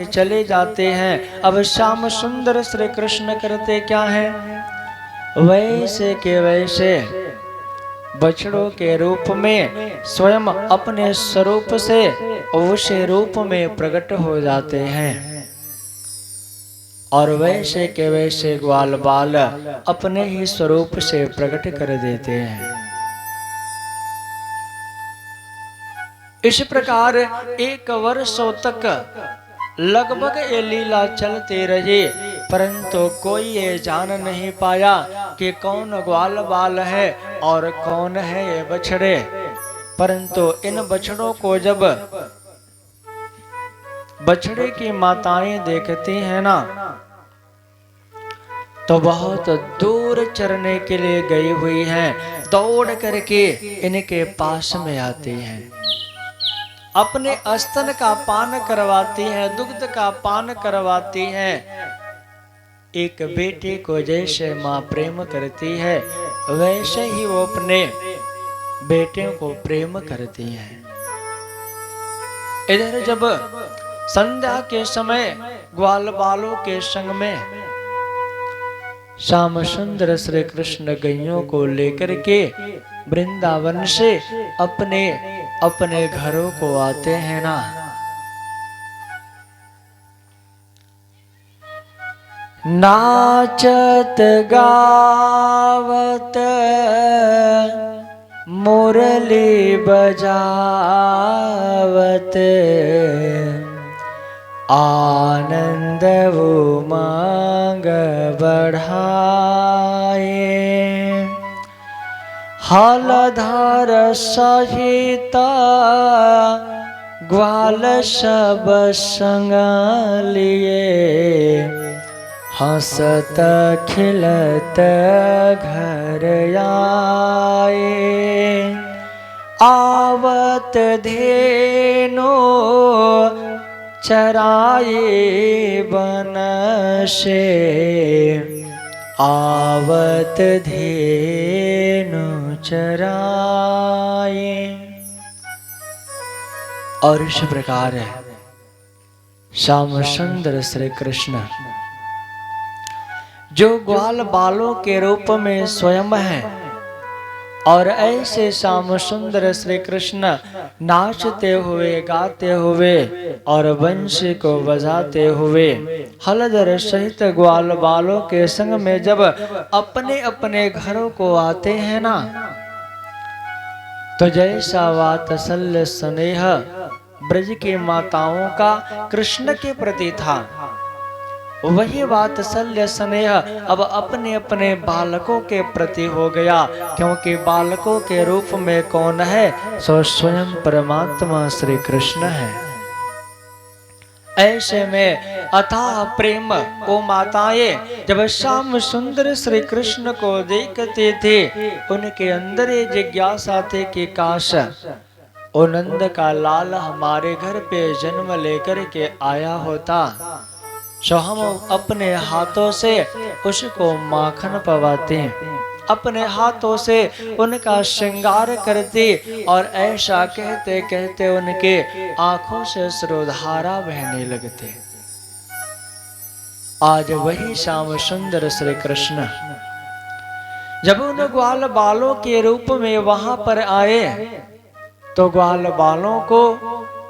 चले जाते हैं। अब श्याम सुंदर श्री कृष्ण करते क्या है, वैसे के वैसे बछड़ों के रूप में स्वयं अपने स्वरूप से उसी रूप में प्रकट हो जाते हैं और वैसे के वैसे ग्वाल बाल अपने ही स्वरूप से प्रकट कर देते हैं। इस प्रकार 1 वर्षों तक लगभग ये लीला चलते रही, परंतु कोई ये जान नहीं पाया कि कौन ग्वाल बाल है और कौन है ये बछड़े। परंतु इन बछड़ों को जब बछड़े की माताएं देखती हैं ना, तो बहुत दूर चरने के लिए गई हुई हैं, दौड़ करके इनके पास में आती हैं, अपने स्तन का पान करवाती हैं, दुग्ध का पान करवाती हैं। एक बेटे को जैसे माँ प्रेम करती है, वैसे ही वो अपने बेटे को प्रेम करती हैं। इधर जब संध्या के समय ग्वाल बालों के संग में श्याम सुंदर श्री कृष्ण गैयों को लेकर के वृंदावन से अपने अपने घरों को आते हैं ना, नाचत गावत मुरली बजावत आनंद उमंग बढ़ाए, हलधर सहित ग्वाल सब संग लिए, हंसत खिलत घर आए, आवत धेनु चराए बन से, आवत धेनु चराए। और इस प्रकार श्याम सुंदर श्री कृष्ण जो ग्वाल बालों के रूप में स्वयं है, और ऐसे श्याम सुंदर श्री कृष्ण नाचते हुए गाते हुए और वंशी को बजाते हुए हलधर सहित ग्वाल बालों के संग में जब अपने अपने घरों को आते हैं ना, तो जैसा वात्सल्य स्नेह ब्रज की माताओं का कृष्ण के प्रति था, वही वात्सल्य स्नेह अब अपने अपने बालकों के प्रति हो गया, क्योंकि बालकों के रूप में कौन है, सो स्वयं परमात्मा श्री कृष्ण है। ऐसे में अथाह प्रेम वो माताएं जब श्याम सुंदर श्री कृष्ण को देखते थे, उनके अंदर ये जिज्ञासा थे कि काश ओ नंद का लाल हमारे घर पे जन्म लेकर के आया होता, सो हम अपने हाथों से उसको माखन पवाते, अपने हाथों से उनका श्रृंगार करते, और ऐसा कहते कहते उनके आंखों से अश्रुधारा बहने लगते। आज वही श्याम सुंदर श्री कृष्ण जब उन ग्वाल बालों के रूप में वहां पर आए, तो ग्वाल बालों को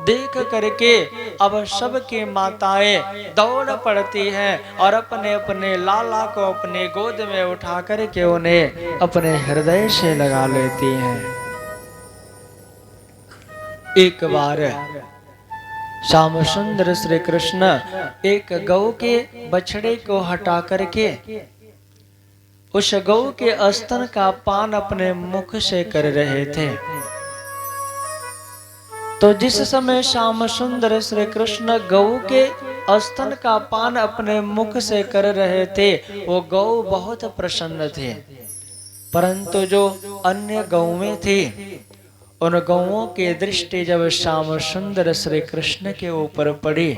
देख करके अब सबकी माताएं दौड़ पड़ती हैं और अपने अपने लाला को अपने गोद में उठा करके उन्हें अपने हृदय से लगा लेती हैं। एक बार श्याम सुंदर श्री कृष्ण एक गौ के बछड़े को हटा करके उस गौ के स्तन का पान अपने मुख से कर रहे थे। तो जिस समय श्याम सुंदर श्री कृष्ण गौ के स्तन का पान अपने मुख से कर रहे थे, वो गौ बहुत प्रसन्न थे, परंतु जो अन्य गौएं थी, उन गौओं की दृष्टि जब श्याम सुंदर श्री कृष्ण के ऊपर पड़ी,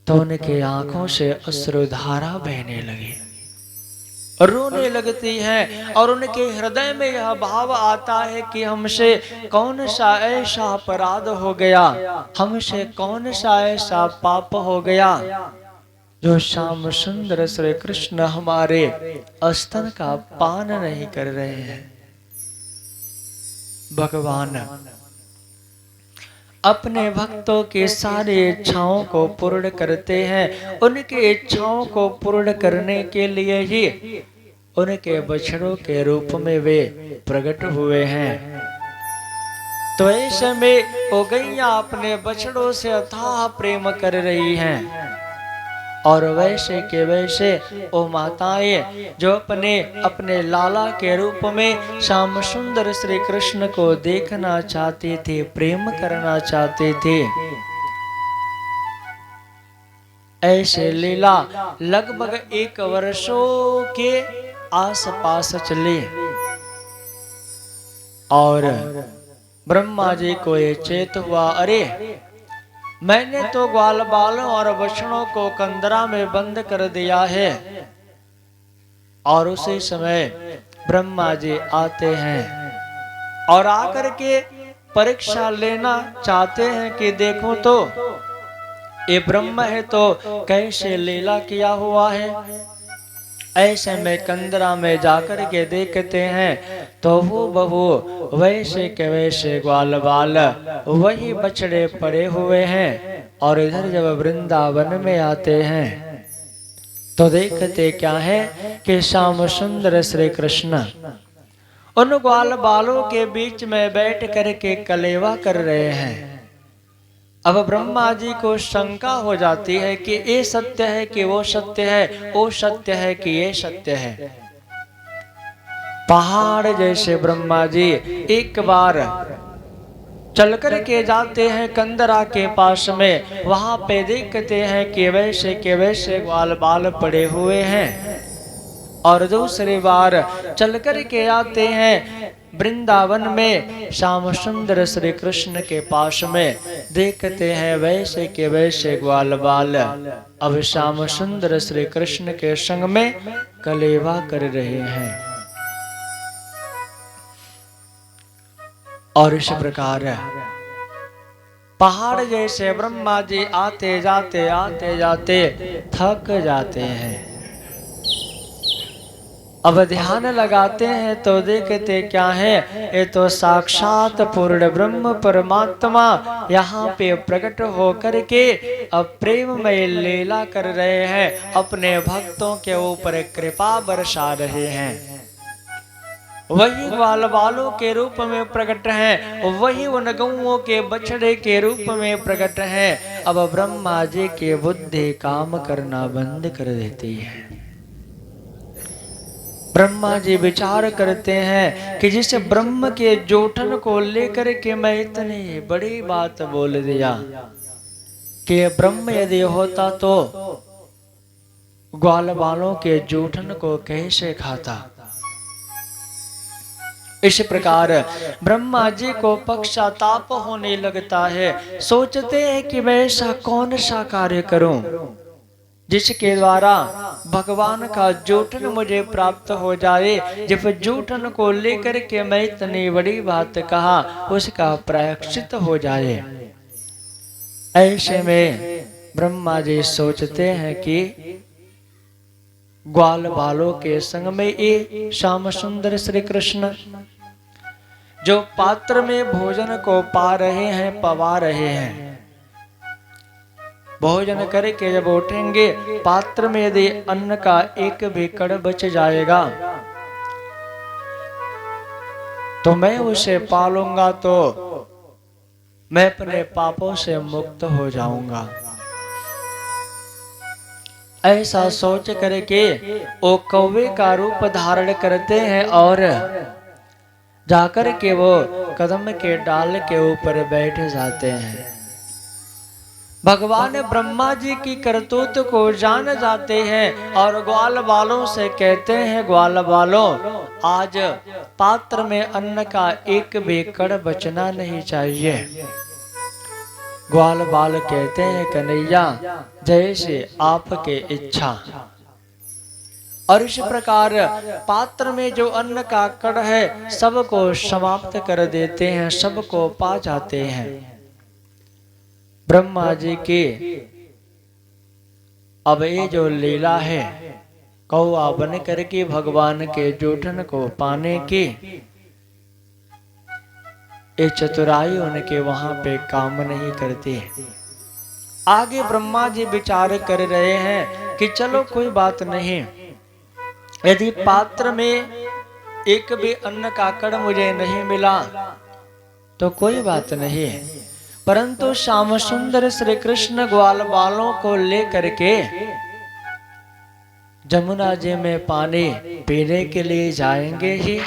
तो उनके आंखों से अश्रुधारा बहने लगी। रोने लगती हैं और उनके हृदय में यह भाव आता है कि हमसे कौन सा ऐसा अपराध हो गया, हमसे कौन सा ऐसा पाप हो गया जो श्याम सुंदर श्री कृष्ण हमारे स्तन का पान नहीं कर रहे हैं। भगवान अपने भक्तों की सारी इच्छाओं को पूर्ण करते हैं। उनकी इच्छाओं को पूर्ण करने के लिए ही उनके बछड़ों के रूप में वे प्रकट हुए हैं। तो ऐसे में वो गैया अपने बछड़ों से अथाह प्रेम कर रही हैं और वैसे के वैसे वो माताएं जो अपने लाला के रूप में श्याम सुंदर श्री कृष्ण को देखना चाहती थी, प्रेम करना चाहती थी, ऐसे लीला लगभग 1 वर्षों के आसपास चली और ब्रह्मा जी को ये चेत हुआ, अरे मैंने तो ग्वाल बालों और बछड़ों को कंदरा में बंद कर दिया है। और उसी समय ब्रह्मा जी आते हैं और आकर के परीक्षा लेना चाहते हैं कि देखो तो ये ब्रह्म है तो कैसे लीला किया हुआ है। ऐसे में कंदरा में जाकर के देखते हैं तो वो बहु वैसे के वैसे ग्वाल बाल वही बछड़े पड़े हुए हैं। और इधर जब वृंदावन में आते हैं तो देखते क्या है कि श्याम सुंदर श्री कृष्ण उन ग्वाल बालों के बीच में बैठ करके कलेवा कर रहे हैं। अब ब्रह्मा जी को शंका हो जाती है कि ये सत्य है कि वो सत्य है, वो सत्य है कि ये सत्य है। पहाड़ जैसे ब्रह्मा जी एक बार चल कर के जाते हैं कंदरा के पास में, वहां पे देखते हैं कि वैसे के वैसे ग्वाल बाल पड़े हुए हैं। और दूसरी बार चल कर के आते हैं वृंदावन में श्याम सुंदर श्री कृष्ण के पास में, देखते हैं वैसे के वैसे ग्वाल बाल अब श्याम सुंदर श्री कृष्ण के संग में कलेवा कर रहे हैं। और इस प्रकार पहाड़ जैसे ब्रह्मा जी आते जाते थक जाते हैं। अब ध्यान लगाते हैं तो देखते क्या है, ये तो साक्षात पूर्ण ब्रह्म परमात्मा यहाँ पे प्रकट होकर के अब प्रेममय लीला कर रहे हैं, अपने भक्तों के ऊपर कृपा बरसा रहे हैं। वही ग्वाल बालों के रूप में प्रकट हैं, वही उन गौओं के बछड़े के रूप में प्रकट हैं। अब ब्रह्मा जी की बुद्धि काम करना बंद कर देती है। ब्रह्मा जी विचार करते हैं कि जिस ब्रह्म के जोठन को लेकर के मैं इतनी बड़ी बात बोल दिया कि ब्रह्म यदि होता तो ग्वाल बालों के जूठन को कैसे खाता। इस प्रकार ब्रह्मा जी को पश्चाताप होने लगता है। सोचते हैं कि मैं ऐसा कौन सा कार्य करूं जिसके द्वारा भगवान का जूठन मुझे प्राप्त हो जाए। जब जूठन को लेकर के मैं इतनी बड़ी बात कहा, उसका प्रायश्चित हो जाए। ऐसे में ब्रह्मा जी सोचते हैं कि ग्वाल बालों के संग में ये श्याम सुंदर श्री कृष्ण जो पात्र में भोजन को पा रहे हैं, पवा रहे हैं, भोजन करके जब उठेंगे पात्र में यदि अन्न का एक भी कण बच जाएगा तो मैं उसे पालूंगा तो मैं अपने पापों से मुक्त हो जाऊंगा। ऐसा सोच करके वो कौवे का रूप धारण करते हैं और जाकर के वो कदम के डाल के ऊपर बैठ जाते हैं। भगवान ब्रह्मा जी की करतूत को जान जाते हैं और ग्वाल बालों से कहते हैं, ग्वाल बालों आज पात्र में अन्न का एक भी कण बचना नहीं चाहिए। ग्वाल बाल कहते हैं, कन्हैया जैसे आपके इच्छा। और इस प्रकार पात्र में जो अन्न का कण है सबको समाप्त कर देते हैं, सबको पा जाते हैं। ब्रह्मा जी की अब ये जो लीला है, कौआ बन करके भगवान के जूठन को पाने की, ये चतुराई उनके वहां पे काम नहीं करती। आगे ब्रह्मा जी विचार कर रहे हैं कि चलो कोई बात नहीं, यदि पात्र में एक भी अन्न का कण मुझे नहीं मिला तो कोई बात नहीं, परंतु श्याम सुंदर श्री कृष्ण ग्वाल बालों को लेकर के जमुना जी में पानी पीने के लिए जाएंगे ही।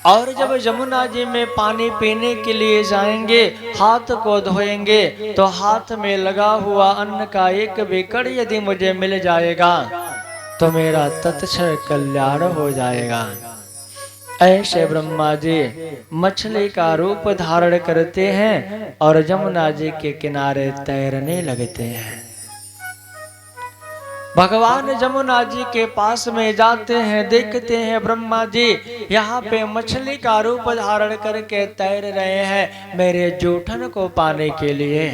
और जब जमुना जी में पानी पीने के लिए जाएंगे, हाथ को धोएंगे तो हाथ में लगा हुआ अन्न का एक भी कण यदि मुझे मिल जाएगा तो मेरा तत्क्षण कल्याण हो जाएगा। ऐसे ब्रह्मा जी मछली का रूप धारण करते हैं और जमुना जी के किनारे तैरने लगते हैं। भगवान जमुना जी के पास में जाते हैं, देखते हैं ब्रह्मा जी यहाँ पे मछली का रूप धारण करके तैर रहे हैं मेरे जूठन को पाने के लिए।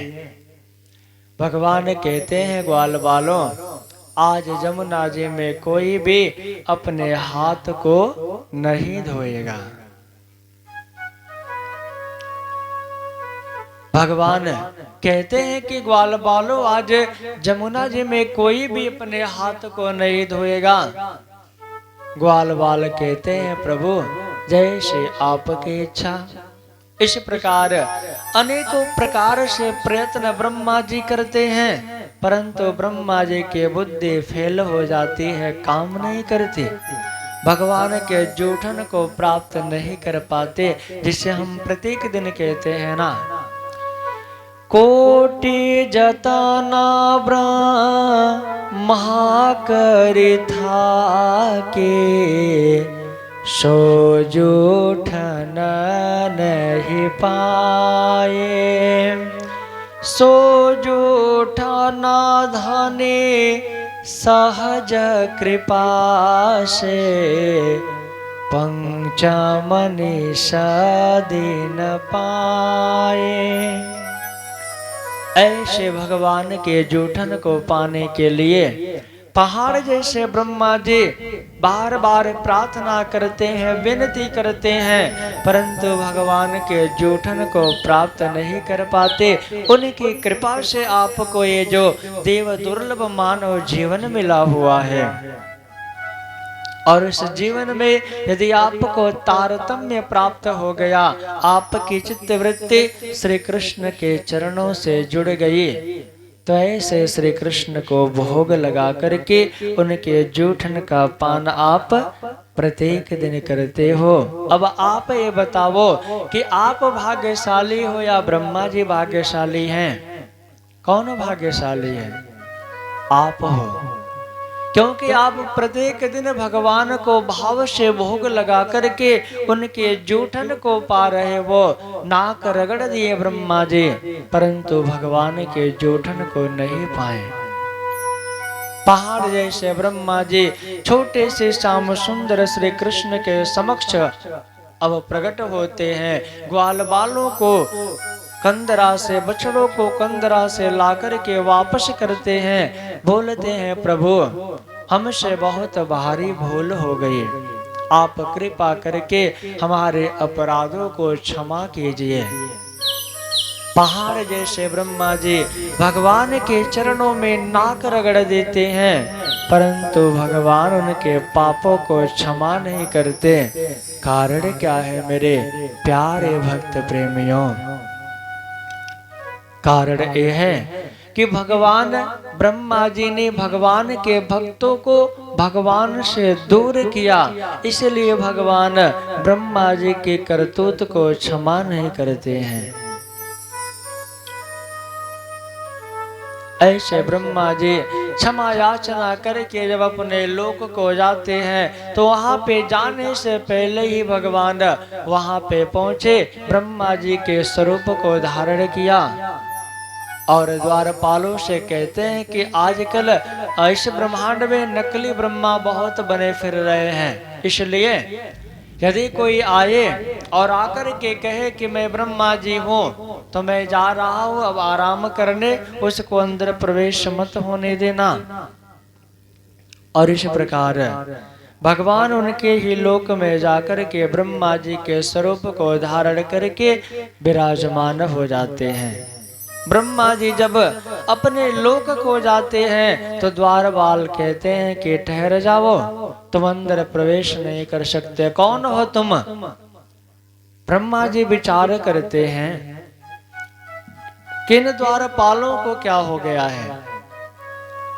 भगवान कहते हैं ग्वाल बालों, आज जमुना जी में कोई भी अपने हाथ को नहीं धोएगा। भगवान कहते हैं कि ग्वाल बालों, आज जमुना जी में कोई भी अपने हाथ को नहीं धोएगा। ग्वाल बाल कहते हैं प्रभु जैसे आपकी इच्छा। इस प्रकार अनेकों प्रकार से प्रयत्न ब्रह्मा जी करते हैं, परंतु ब्रह्मा जी की बुद्धि फेल हो जाती है, काम नहीं करती, भगवान के जूठन को प्राप्त नहीं कर पाते, जिसे हम प्रत्येक दिन कहते हैं ना, कोटि जतना महाकरि था के सो जूठन नहीं पाए, सो जूठन धने सहज कृपा से पंचमनि सदीन पाए। ऐसे भगवान के जूठन को पाने के लिए पहाड़ जैसे ब्रह्मा जी बार बार प्रार्थना करते हैं, विनती करते हैं, परंतु भगवान के जूठन को प्राप्त नहीं कर पाते। उनकी कृपा से आपको ये जो देव दुर्लभ मानव जीवन मिला हुआ है, और इस जीवन में यदि आपको तारतम्य प्राप्त हो गया, आपकी चित्तवृत्ति श्री कृष्ण के चरणों से जुड़ गई, तो ऐसे श्री कृष्ण को भोग लगा करके उनके जूठन का पान आप प्रत्येक दिन करते हो। अब आप ये बताओ कि आप भाग्यशाली हो या ब्रह्मा जी भाग्यशाली हैं? कौन भाग्यशाली है? आप हो, क्योंकि आप प्रत्येक दिन भगवान को भाव से भोग लगा करके उनके जूठन को पा रहे। वो नाक रगड़ दिए ब्रह्मा जी, परंतु भगवान के जूठन को नहीं पाए। पहाड़ जैसे ब्रह्मा जी छोटे से श्याम सुंदर श्री कृष्ण के समक्ष अब प्रकट होते हैं। ग्वाल बालों को कंदरा से, बछड़ों को कंदरा से लाकर के वापस करते हैं, बोलते हैं प्रभु हमसे बहुत भारी भूल हो गई, आप कृपा करके हमारे अपराधों को क्षमा कीजिए। पहाड़ जैसे ब्रह्मा जी भगवान के चरणों में नाक रगड़ देते हैं, परंतु भगवान उनके पापों को क्षमा नहीं करते। कारण क्या है मेरे प्यारे भक्त प्रेमियों? कारण ये है कि भगवान ब्रह्मा जी ने भगवान के भक्तों को भगवान से दूर किया, इसलिए भगवान ब्रह्मा जी के करतूत को क्षमा नहीं करते हैं। ऐसे ब्रह्मा जी क्षमा याचना करके जब अपने लोक को जाते हैं, तो वहां पे जाने से पहले ही भगवान वहां पे पहुंचे, ब्रह्मा जी के स्वरूप को धारण किया और द्वारपालों से कहते हैं कि आजकल इस ब्रह्मांड में नकली ब्रह्मा बहुत बने फिर रहे हैं, इसलिए यदि कोई आए और आकर के कहे कि मैं ब्रह्मा जी हूँ तो मैं जा रहा हूँ अब आराम करने, उसको अंदर प्रवेश मत होने देना। और इस प्रकार भगवान उनके ही लोक में जाकर के ब्रह्मा जी के स्वरूप को धारण करके विराजमान हो जाते हैं। ब्रह्मा जी जब अपने लोक को जाते हैं तो द्वारपाल कहते हैं कि ठहर जाओ, तुम अंदर प्रवेश नहीं कर सकते, कौन हो तुम? ब्रह्मा जी विचार करते हैं किन द्वारपालों को क्या हो गया है,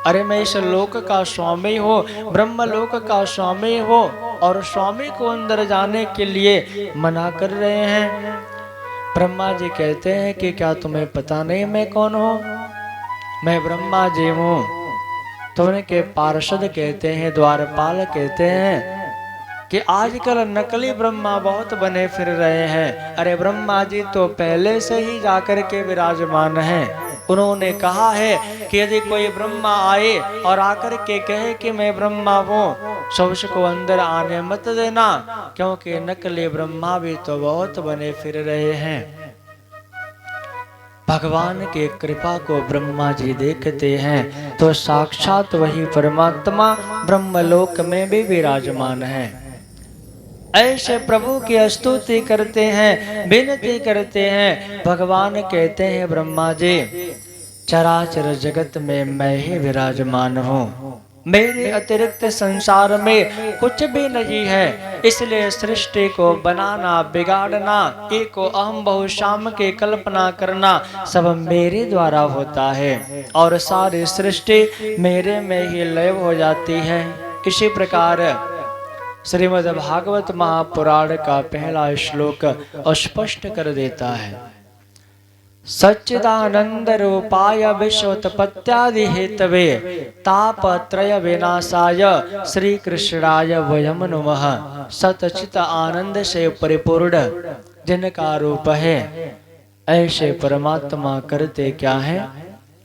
अरे मैं इस लोक का स्वामी हो, ब्रह्म लोक का स्वामी हो, और स्वामी को अंदर जाने के लिए मना कर रहे हैं। ब्रह्मा जी कहते हैं कि क्या तुम्हें पता नहीं मैं कौन हूँ? मैं ब्रह्मा जी हूँ। तो उनके पार्षद कहते हैं, द्वारपाल कहते हैं कि आजकल नकली ब्रह्मा बहुत बने फिर रहे हैं। अरे ब्रह्मा जी तो पहले से ही जाकर के विराजमान हैं। उन्होंने कहा है कि यदि कोई ब्रह्मा आए और आकर के कहे कि मैं ब्रह्मा हूँ, तो उसको अंदर आने मत देना, क्योंकि नकली ब्रह्मा भी तो बहुत बने फिर रहे हैं। भगवान के कृपा को ब्रह्मा जी देखते हैं तो साक्षात वही परमात्मा ब्रह्मलोक में भी विराजमान है। ऐसे प्रभु की स्तुति करते हैं, विनती करते हैं। भगवान कहते हैं, ब्रह्मा जी चराचर जगत में मैं ही विराजमान हूँ, मेरे अतिरिक्त संसार में कुछ भी नहीं है, इसलिए सृष्टि को बनाना, बिगाड़ना, एको अहम बहुशाम के कल्पना करना सब मेरे द्वारा होता है और सारी सृष्टि मेरे में ही लय हो जाती है। इसी प्रकार श्रीमद् भागवत महापुराण का पहला श्लोक स्पष्ट कर देता है। सच्चिदानंद रूपाय विश्वोत्पत्त्यादि हेतवे तापत्रय विनाशाय श्री कृष्णाय वयम नमः। सतचित आनंद से परिपूर्ण जिनका रूप है, ऐसे परमात्मा करते क्या है?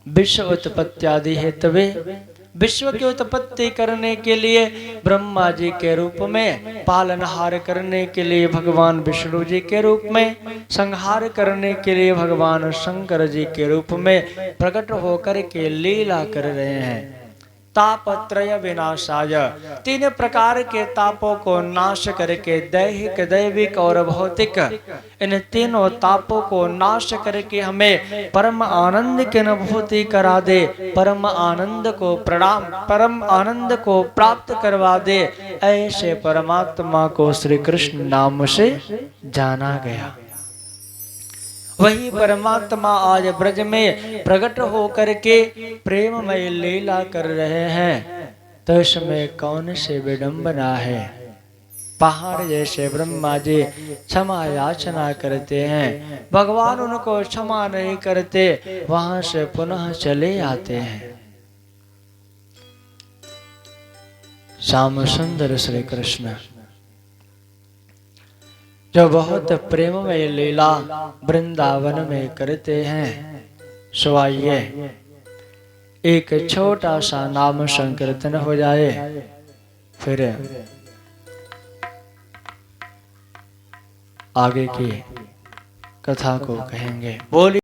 विश्व उत्पत्त्यादि हेतवे, विश्व की उत्पत्ति करने के लिए ब्रह्मा जी के रूप में, पालनहार करने के लिए भगवान विष्णु जी के रूप में, संहार करने के लिए भगवान शंकर जी के रूप में प्रकट होकर के लीला कर रहे हैं। तापत्रय विनाशाय, तीन प्रकार के तापों को नाश करके, दैहिक, दैविक और भौतिक, इन तीनों तापों को नाश करके हमें परम आनंद की अनुभूति करा दे, परम आनंद को परम आनंद को प्राप्त करवा दे, ऐसे परमात्मा को श्री कृष्ण नाम से जाना गया। वही परमात्मा आज ब्रज में प्रकट होकर के प्रेममय लीला कर रहे हैं, तो इसमें कौन से विडंबना है? पहाड़ जैसे ब्रह्मा जी क्षमा याचना करते हैं, भगवान उनको क्षमा नहीं करते, वहां से पुनः चले आते हैं। श्याम सुंदर श्री कृष्ण जो बहुत प्रेममय लीला वृंदावन में करते हैं, सो आइए एक छोटा सा नाम संकीर्तन हो जाए, फिर आगे की कथा को कहेंगे। बोलिए।